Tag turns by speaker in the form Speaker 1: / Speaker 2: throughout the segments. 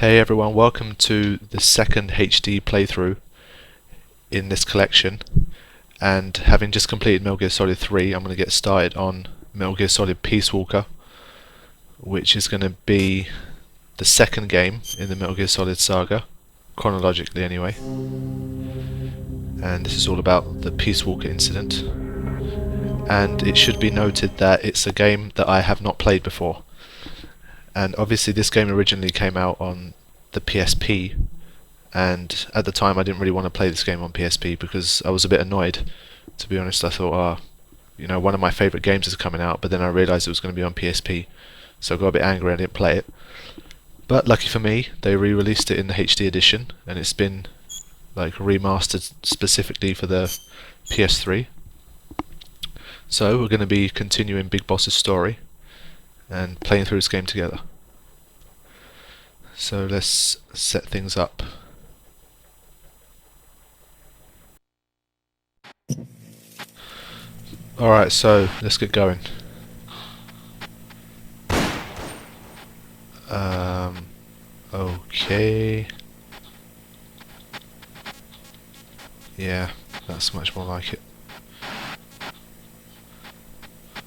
Speaker 1: Hey everyone, welcome to the second HD playthrough in this collection. And having just completed Metal Gear Solid 3, I'm going to get started on Metal Gear Solid Peace Walker, which is going to be the second game in the Metal Gear Solid saga, chronologically anyway. And this is all about the Peace Walker incident. And it should be noted that it's a game that I have not played before. And obviously this game originally came out on the PSP, and at the time I didn't really want to play this game on PSP because I was a bit annoyed, to be honest. I thought, one of my favourite games is coming out, but then I realised it was going to be on PSP, so I got a bit angry and I didn't play it. But lucky for me, they re-released it in the HD edition, and it's been like remastered specifically for the PS3. So we're going to be continuing Big Boss's story and playing through this game together. So let's set things up. Alright, so let's get going. Okay. Yeah, that's much more like it.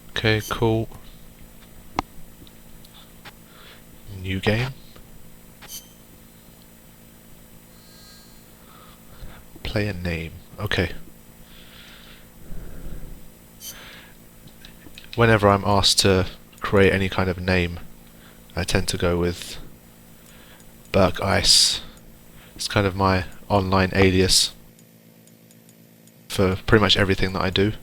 Speaker 1: Okay, cool. New game. Player name. Okay. Whenever I'm asked to create any kind of name, I tend to go with Burke Ice. It's kind of my online alias for pretty much everything that I do.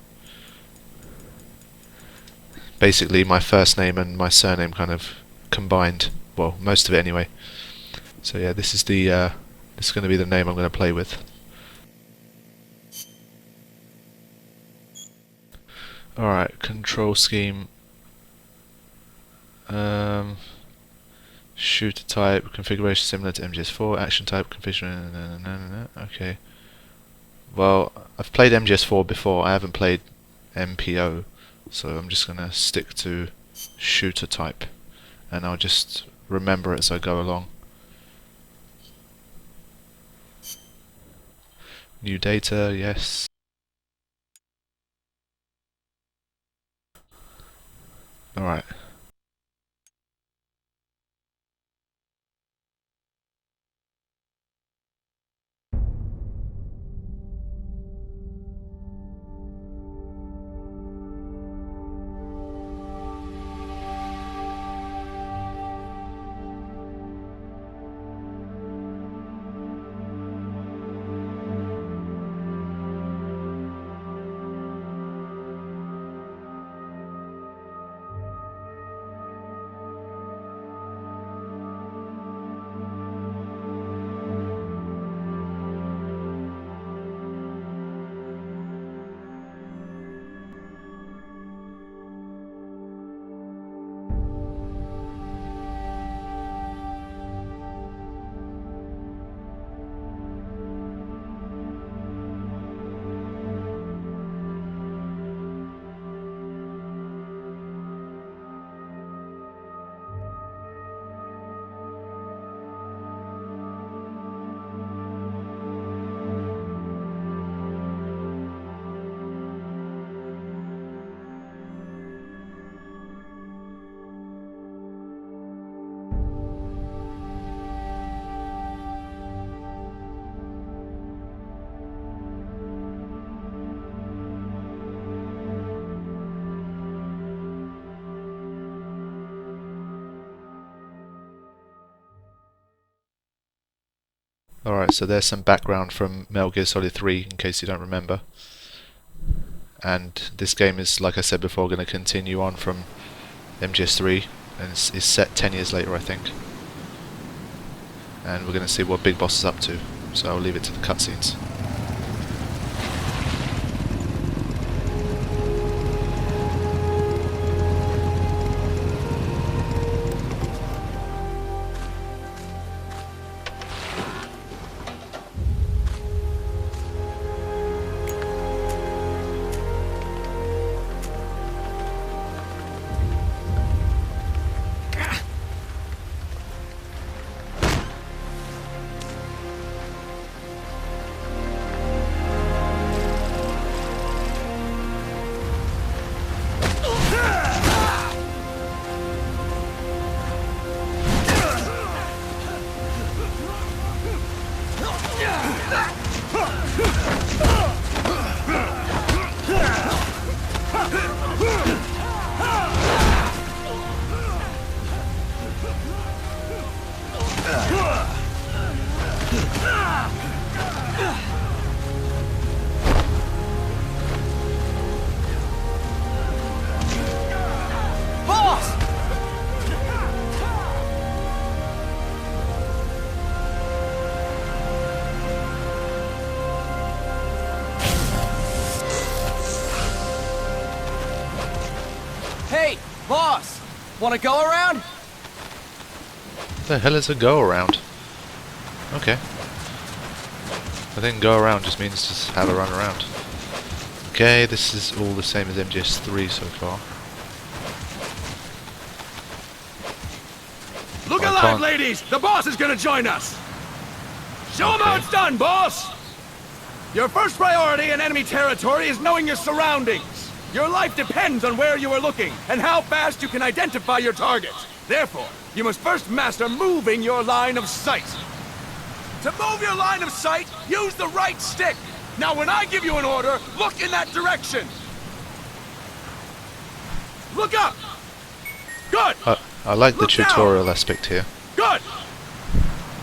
Speaker 1: Basically my first name and my surname kind of combined. Well, most of it anyway. So yeah, this is going to be the name I'm going to play with. Alright, control scheme. Shooter type, configuration similar to MGS4, action type, configuration. Okay. Well, I've played MGS4 before, I haven't played MPO, so I'm just going to stick to shooter type, and I'll just remember it as I go along. New data, yes. Alright. Alright, so there's some background from Metal Gear Solid 3 in case you don't remember. And this game is, like I said before, going to continue on from MGS3, and it's set 10 years later, I think. And we're going to see what Big Boss is up to, so I'll leave it to the cutscenes.
Speaker 2: Want to go around?
Speaker 1: What the hell is a go around? Okay. I think go around just means just have a run around. Okay, this is all the same as MGS3 so far.
Speaker 3: Look alive, ladies! The boss is gonna join us! Show him how it's done, boss! Your first priority in enemy territory is knowing your surroundings. Your life depends on where you are looking, and how fast you can identify your targets. Therefore, you must first master moving your line of sight. To move your line of sight, use the right stick. Now when I give you an order, look in that direction. Look up! Good!
Speaker 1: I like the
Speaker 3: Look
Speaker 1: tutorial
Speaker 3: down.
Speaker 1: aspect here.
Speaker 3: Good!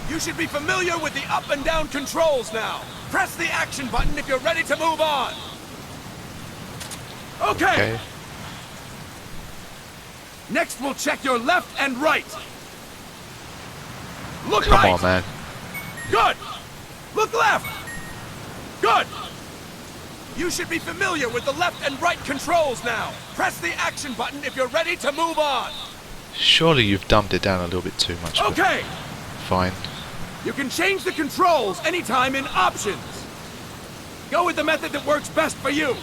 Speaker 3: You should be familiar with the up and down controls now. Press the action button if you're ready to move on. Okay. Next we'll check your left and right. Look
Speaker 1: Come
Speaker 3: right.
Speaker 1: on, man.
Speaker 3: Good! Look left! Good! You should be familiar with the left and right controls now. Press the action button if you're ready to move on.
Speaker 1: Surely you've dumbed it down a little bit too much. but
Speaker 3: Okay!
Speaker 1: Fine.
Speaker 3: You can change the controls anytime in options. Go with the method that works best for you.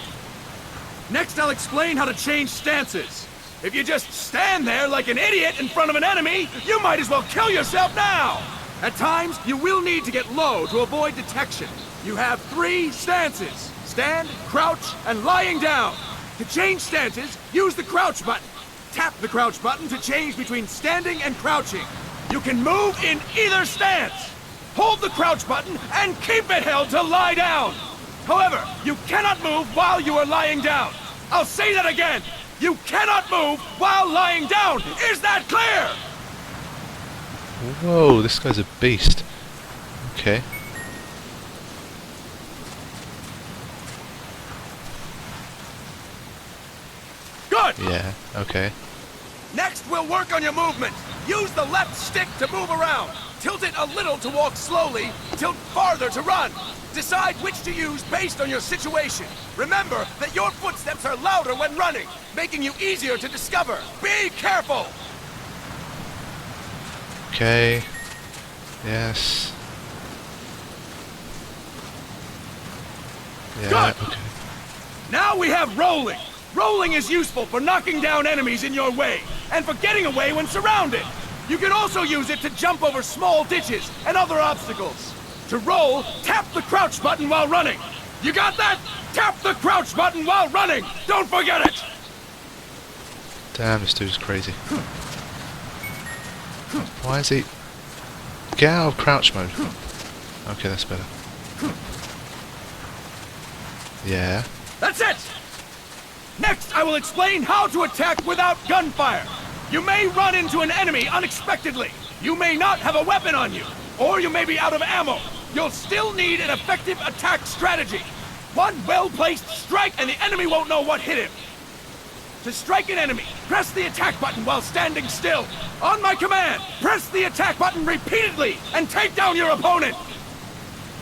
Speaker 3: Next, I'll explain how to change stances. If you just stand there like an idiot in front of an enemy, you might as well kill yourself now! At times, you will need to get low to avoid detection. You have 3 stances: stand, crouch, and lying down. To change stances, use the crouch button. Tap the crouch button to change between standing and crouching. You can move in either stance. Hold the crouch button and keep it held to lie down. However, you cannot move while you are lying down. I'll say that again. You cannot move while lying down. Is that clear?
Speaker 1: Whoa, this guy's a beast. Okay.
Speaker 3: Good.
Speaker 1: Yeah, okay.
Speaker 3: Next, we'll work on your movement. Use the left stick to move around. Tilt it a little to walk slowly. Tilt farther to run. Decide which to use based on your situation. Remember that your footsteps are louder when running, making you easier to discover. Be careful!
Speaker 1: Okay. Yes. Yeah,
Speaker 3: Good.
Speaker 1: okay.
Speaker 3: Now we have rolling. Rolling is useful for knocking down enemies in your way, and for getting away when surrounded. You can also use it to jump over small ditches and other obstacles. To roll, tap the crouch button while running. You got that? Tap the crouch button while running! Don't forget it!
Speaker 1: Damn, this dude's crazy. Why is he... Get out of crouch mode. Okay, that's better. Yeah.
Speaker 3: That's it! Next, I will explain how to attack without gunfire. You may run into an enemy unexpectedly. You may not have a weapon on you, or you may be out of ammo. You'll still need an effective attack strategy. One well-placed strike and the enemy won't know what hit him. To strike an enemy, press the attack button while standing still. On my command, press the attack button repeatedly and take down your opponent.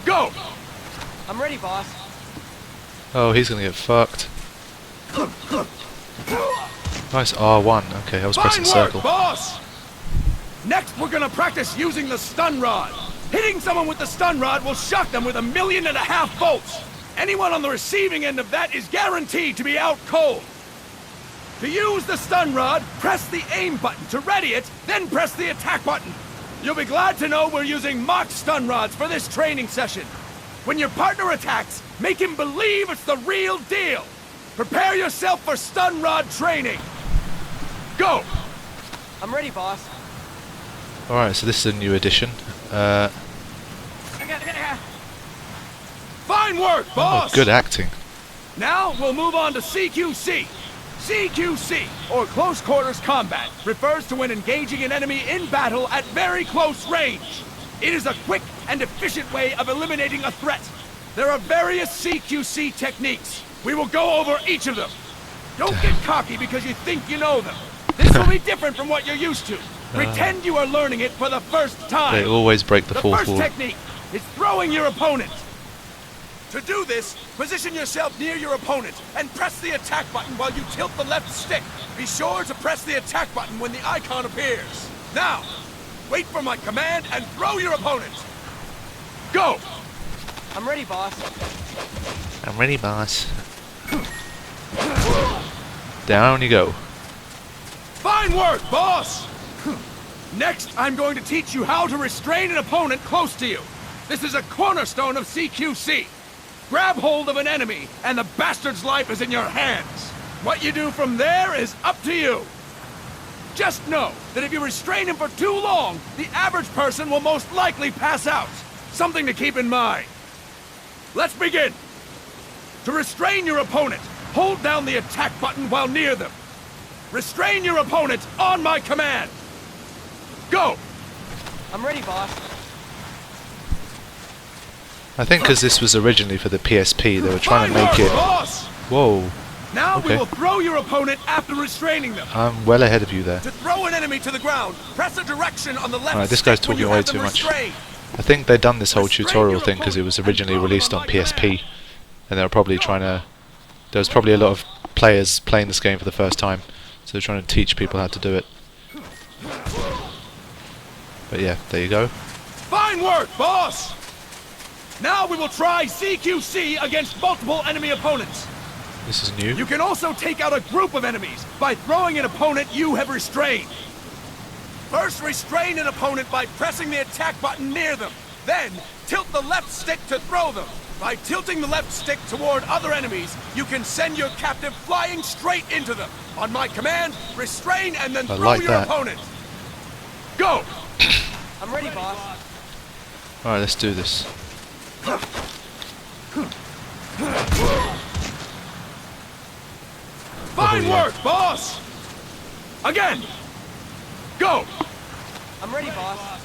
Speaker 3: Go!
Speaker 2: I'm ready, boss.
Speaker 1: Oh, he's gonna get fucked. Nice R1. Okay, I was pressing
Speaker 3: Fine work,
Speaker 1: circle.
Speaker 3: boss! Next, we're gonna practice using the stun rod. Hitting someone with the stun rod will shock them with 1.5 million volts. Anyone on the receiving end of that is guaranteed to be out cold. To use the stun rod, press the aim button to ready it, then press the attack button. You'll be glad to know we're using mock stun rods for this training session. When your partner attacks, make him believe it's the real deal. Prepare yourself for stun rod training. Go!
Speaker 2: I'm ready, boss.
Speaker 1: Alright, so this is a new addition.
Speaker 3: Fine work, boss!
Speaker 1: Oh, good acting.
Speaker 3: Now we'll move on to CQC. CQC, or Close Quarters Combat, refers to when engaging an enemy in battle at very close range. It is a quick and efficient way of eliminating a threat. There are various CQC techniques. We will go over each of them. Don't get cocky because you think you know them. This will be different from what you're used to. Pretend you are learning it for the first time.
Speaker 1: They always break the fourth
Speaker 3: first
Speaker 1: wall.
Speaker 3: technique is throwing your opponent. To do this, position yourself near your opponent and press the attack button while you tilt the left stick. Be sure to press the attack button when the icon appears. Now, wait for my command and throw your opponent. Go!
Speaker 2: I'm ready, boss.
Speaker 1: I'm ready, boss. Down you go.
Speaker 3: Fine work, boss! Next, I'm going to teach you how to restrain an opponent close to you. This is a cornerstone of CQC. Grab hold of an enemy, and the bastard's life is in your hands. What you do from there is up to you. Just know that if you restrain him for too long, the average person will most likely pass out. Something to keep in mind. Let's begin. To restrain your opponent, hold down the attack button while near them. Restrain your opponent on my command. Go!
Speaker 2: I'm ready, boss.
Speaker 1: I think because this was originally for the PSP, they were trying to make it...
Speaker 3: Boss!
Speaker 1: Whoa.
Speaker 3: Now
Speaker 1: Okay.
Speaker 3: we will throw your opponent after restraining them.
Speaker 1: I'm well ahead of you there.
Speaker 3: To throw an enemy to the ground, press a direction on the left
Speaker 1: Alright, this guy's
Speaker 3: stick when
Speaker 1: talking
Speaker 3: you
Speaker 1: way
Speaker 3: have
Speaker 1: too
Speaker 3: them
Speaker 1: much.
Speaker 3: restrained.
Speaker 1: I think they'd done this whole
Speaker 3: Restrain
Speaker 1: tutorial
Speaker 3: your
Speaker 1: thing because it was
Speaker 3: opponent
Speaker 1: originally
Speaker 3: and throw
Speaker 1: released
Speaker 3: them
Speaker 1: on
Speaker 3: on my
Speaker 1: PSP. And they were probably trying to... There was probably a lot of players playing this game for the first time. So they're trying to teach people how to do it. But yeah, there you go.
Speaker 3: Fine work, boss! Now we will try CQC against multiple enemy opponents.
Speaker 1: This is new.
Speaker 3: You can also take out a group of enemies by throwing an opponent you have restrained. First, restrain an opponent by pressing the attack button near them. Then, tilt the left stick to throw them. By tilting the left stick toward other enemies, you can send your captive flying straight into them. On my command, restrain and then
Speaker 1: I
Speaker 3: throw
Speaker 1: like
Speaker 3: your
Speaker 1: that.
Speaker 3: opponent. Go!
Speaker 2: I'm ready, boss.
Speaker 1: Alright, let's do this.
Speaker 3: Fine
Speaker 1: Oh, yeah.
Speaker 3: work, boss! Again! Go!
Speaker 2: I'm ready, boss.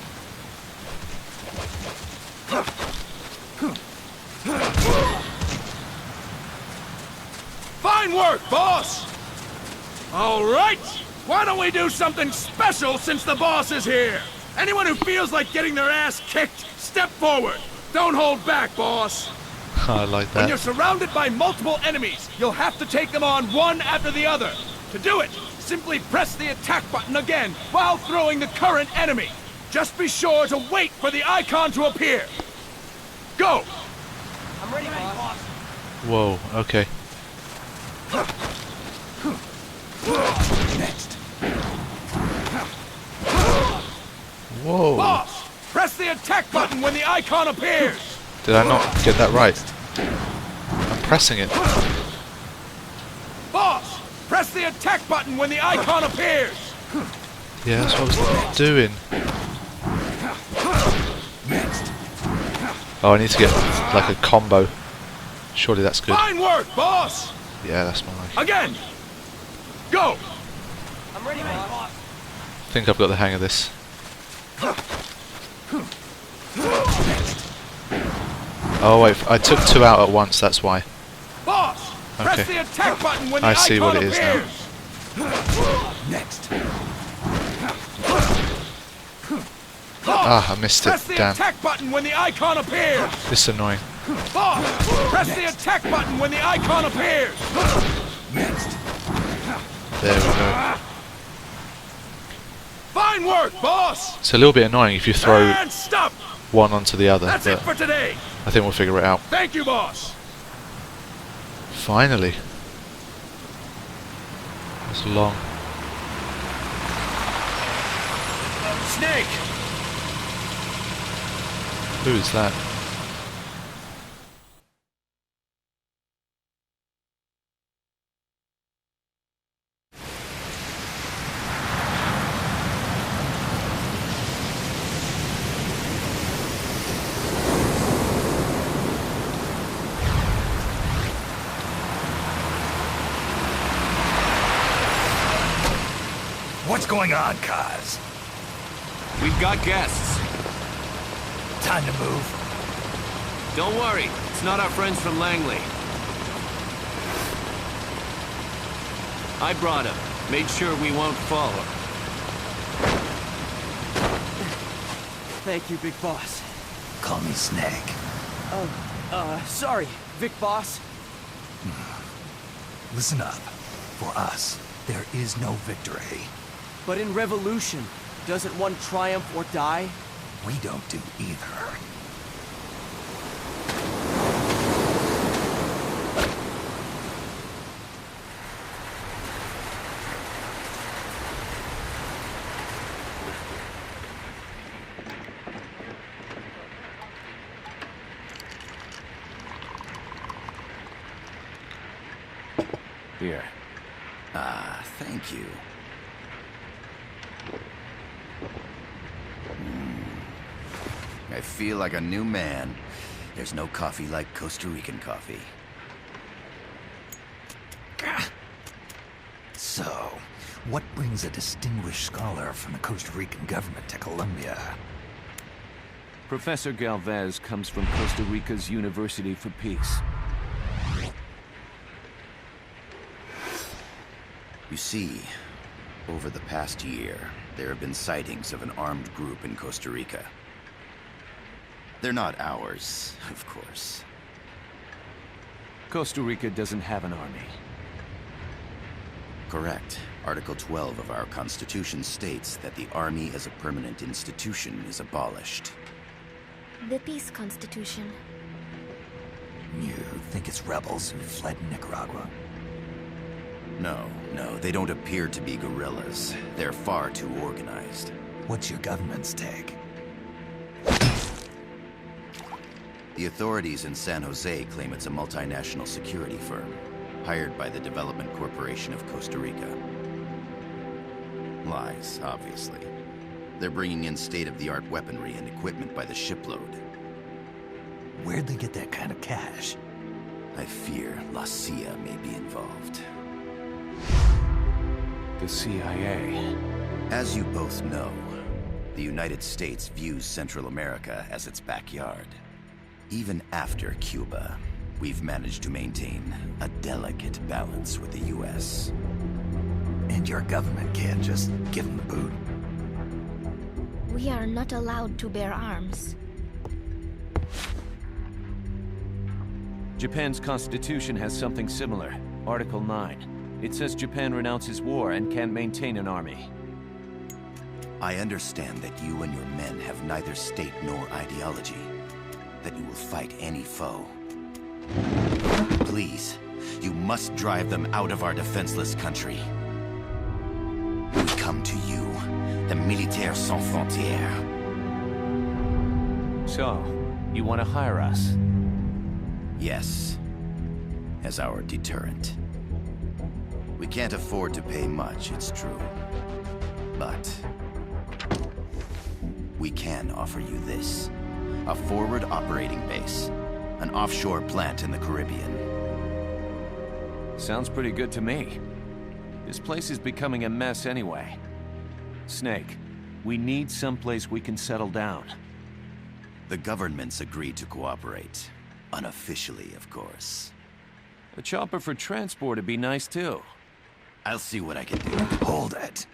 Speaker 3: Fine work, boss! All right! Why don't we do something special since the boss is here? Anyone who feels like getting their ass kicked, step forward. Don't hold back, boss.
Speaker 1: I like
Speaker 3: When you're
Speaker 1: that.
Speaker 3: surrounded by multiple enemies, you'll have to take them on one after the other. To do it, simply press the attack button again while throwing the current enemy. Just be sure to wait for the icon to appear. Go!
Speaker 2: I'm ready, boss.
Speaker 1: Whoa, okay.
Speaker 3: Next.
Speaker 1: Whoa.
Speaker 3: Boss! Press the attack button when the icon appears!
Speaker 1: Did I not get that right? I'm pressing it.
Speaker 3: Boss! Press the attack button when the icon appears!
Speaker 1: Yeah, that's what I was doing. Oh, I need to get like a combo. Surely that's good.
Speaker 3: Fine work, boss!
Speaker 1: Yeah, that's my life.
Speaker 3: Again! Go!
Speaker 2: I'm ready, boss.
Speaker 1: I think I've got the hang of this. Oh wait, I took two out at once, that's why.
Speaker 3: Boss! Press
Speaker 1: Okay.
Speaker 3: the attack button when the
Speaker 1: I
Speaker 3: icon
Speaker 1: see what it is now.
Speaker 3: appears! Next. Boss!
Speaker 1: Ah, I missed it.
Speaker 3: Press the
Speaker 1: Damn.
Speaker 3: attack button when the icon appears!
Speaker 1: This is annoying.
Speaker 3: Boss! Press the attack button when the icon appears! Next.
Speaker 1: There we go.
Speaker 3: Fine work, boss!
Speaker 1: It's a little bit annoying if you throw
Speaker 3: And stop!
Speaker 1: one onto the other,
Speaker 3: That's it
Speaker 1: but
Speaker 3: for today!
Speaker 1: I think we'll figure it out.
Speaker 3: Thank you, boss!
Speaker 1: Finally. It's long.
Speaker 3: Snake!
Speaker 1: Who is that?
Speaker 4: What's going on, Kaz?
Speaker 5: We've got guests.
Speaker 4: Time to move.
Speaker 5: Don't worry, it's not our friends from Langley. I brought him. Made sure we won't fall.
Speaker 2: Thank you, big boss.
Speaker 4: Call me Snake.
Speaker 2: Oh, Sorry, Vic Boss.
Speaker 4: Listen up. For us, there is no victory.
Speaker 2: But in revolution, doesn't one triumph or die?
Speaker 4: We don't do either.
Speaker 5: Here.
Speaker 6: Ah, thank you. I feel like a new man. There's no coffee like Costa Rican coffee.
Speaker 4: So, what brings a distinguished scholar from the Costa Rican government to Colombia?
Speaker 5: Professor Galvez comes from Costa Rica's University for Peace.
Speaker 6: You see, over the past year, there have been sightings of an armed group in Costa Rica. They're not ours, of course.
Speaker 5: Costa Rica doesn't have an army.
Speaker 6: Correct. Article 12 of our Constitution states that the Army as a permanent institution is abolished.
Speaker 7: The Peace Constitution.
Speaker 4: You think it's rebels who fled Nicaragua?
Speaker 6: No, they don't appear to be guerrillas. They're far too organized.
Speaker 4: What's your government's take?
Speaker 6: The authorities in San Jose claim it's a multinational security firm, hired by the Development Corporation of Costa Rica. Lies, obviously. They're bringing in state-of-the-art weaponry and equipment by the shipload.
Speaker 4: Where'd they get that kind of cash?
Speaker 6: I fear La CIA may be involved.
Speaker 5: The CIA.
Speaker 6: As you both know, the United States views Central America as its backyard. Even after Cuba, we've managed to maintain a delicate balance with the US.
Speaker 4: And your government can't just give them the boot?
Speaker 7: We are not allowed to bear arms.
Speaker 5: Japan's constitution has something similar. Article 9. It says Japan renounces war and can't maintain an army.
Speaker 6: I understand that you and your men have neither state nor ideology. That you will fight any foe. Please, you must drive them out of our defenseless country. We come to you, the Militares Sans Frontières.
Speaker 5: So, you want to hire us?
Speaker 6: Yes, as our deterrent. We can't afford to pay much, it's true. But we can offer you this. A forward operating base. An offshore plant in the Caribbean.
Speaker 5: Sounds pretty good to me. This place is becoming a mess anyway. Snake, we need someplace we can settle down.
Speaker 6: The governments agreed to cooperate. Unofficially, of course.
Speaker 5: A chopper for transport would be nice too.
Speaker 6: I'll see what I can do.
Speaker 4: Hold it.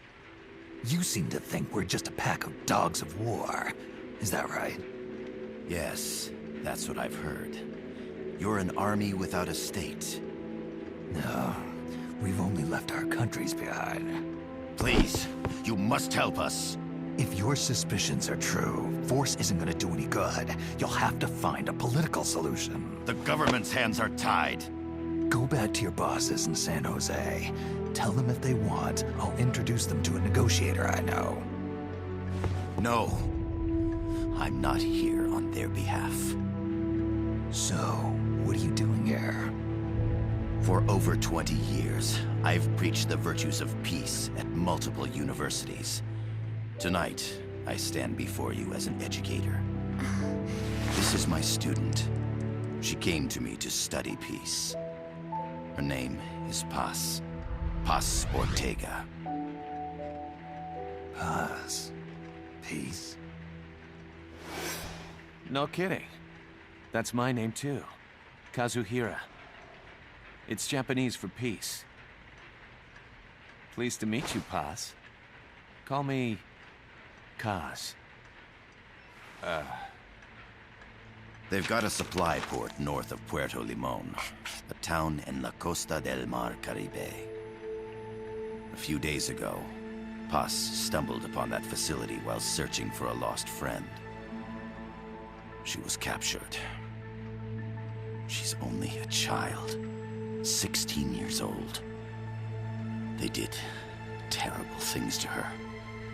Speaker 4: You seem to think we're just a pack of dogs of war. Is that right?
Speaker 6: Yes, that's what I've heard. You're an army without a state.
Speaker 4: No, we've only left our countries behind.
Speaker 6: Please, you must help us.
Speaker 4: If your suspicions are true, force isn't gonna do any good. You'll have to find a political solution.
Speaker 6: The government's hands are tied.
Speaker 4: Go back to your bosses in San Jose. Tell them if they want, I'll introduce them to a negotiator I know.
Speaker 6: No, I'm not here on their behalf.
Speaker 4: So, what are you doing here?
Speaker 6: For over 20 years, I've preached the virtues of peace at multiple universities. Tonight, I stand before you as an educator. This is my student. She came to me to study peace. Her name is Paz. Paz Ortega.
Speaker 4: Paz. Peace.
Speaker 5: No kidding. That's my name too. Kazuhira. It's Japanese for peace. Pleased to meet you, Paz. Call me Kaz.
Speaker 6: They've got a supply port north of Puerto Limon, a town in la Costa del Mar Caribe. A few days ago, Paz stumbled upon that facility while searching for a lost friend. She was captured. She's only a child, 16 years old. They did terrible things to her,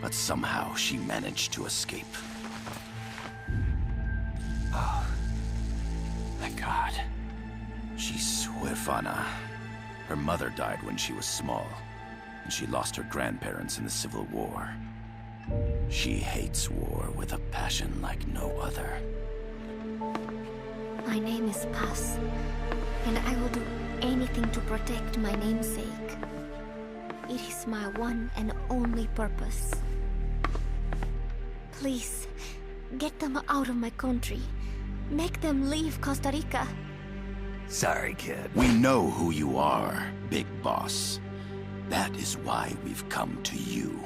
Speaker 6: but somehow she managed to escape. Oh, thank God. She's huérfana. Her mother died when she was small, and she lost her grandparents in the Civil War. She hates war with a passion like no other.
Speaker 7: My name is Paz, and I will do anything to protect my namesake. It is my one and only purpose. Please, get them out of my country. Make them leave Costa Rica.
Speaker 4: Sorry, kid.
Speaker 6: We know who you are, Big Boss. That is why we've come to you.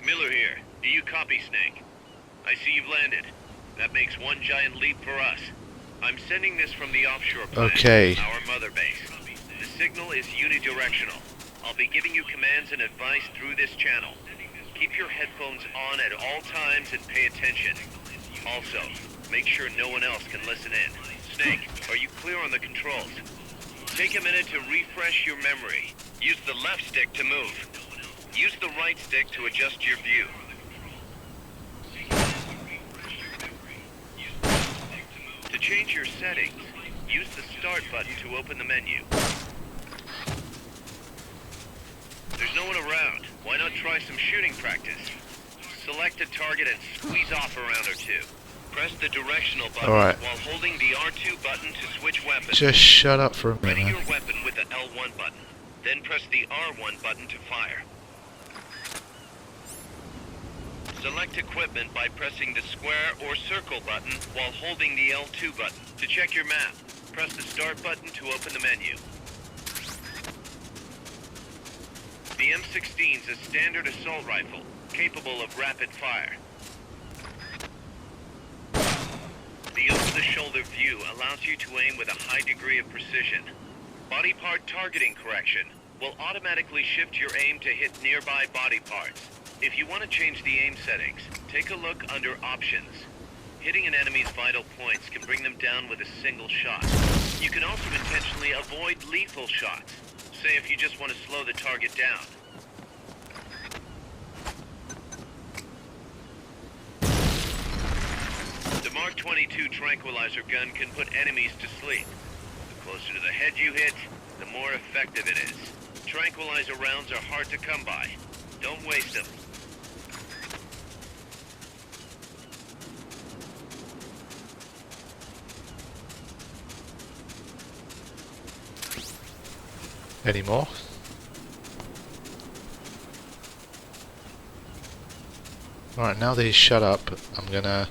Speaker 8: Miller here. Do you copy, Snake? I see you've landed. That makes one giant leap for us. I'm sending this from the offshore planet,
Speaker 1: Okay.
Speaker 8: our mother base. The signal is unidirectional. I'll be giving you commands and advice through this channel. Keep your headphones on at all times and pay attention. Also, make sure no one else can listen in. Snake, are you clear on the controls? Take a minute to refresh your memory. Use the left stick to move. Use the right stick to adjust your view. To change your settings, use the start button to open the menu. There's no one around. Why not try some shooting practice? Select a target and squeeze off a round or two. Press the directional button
Speaker 1: Alright.
Speaker 8: while holding the R2 button to switch weapons.
Speaker 1: Just shut up for a
Speaker 8: Ready
Speaker 1: minute.
Speaker 8: your weapon with the L1 button. Then press the R1 button to fire. Select equipment by pressing the square or circle button while holding the L2 button. To check your map, press the start button to open the menu. The M16 is a standard assault rifle, capable of rapid fire. The over-the-shoulder view allows you to aim with a high degree of precision. Body part targeting correction will automatically shift your aim to hit nearby body parts. If you want to change the aim settings, take a look under Options. Hitting an enemy's vital points can bring them down with a single shot. You can also intentionally avoid lethal shots, say if you just want to slow the target down. The Mark 22 tranquilizer gun can put enemies to sleep. The closer to the head you hit, the more effective it is. Tranquilizer rounds are hard to come by. Don't waste them.
Speaker 1: Any more? Alright, now that he's shut up, I'm gonna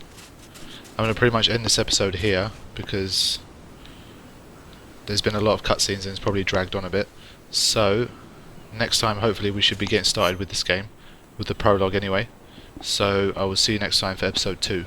Speaker 1: pretty much end this episode here because there's been a lot of cutscenes and it's probably dragged on a bit. So next time hopefully we should be getting started with this game, with the prologue anyway. So I will see you next time for episode 2.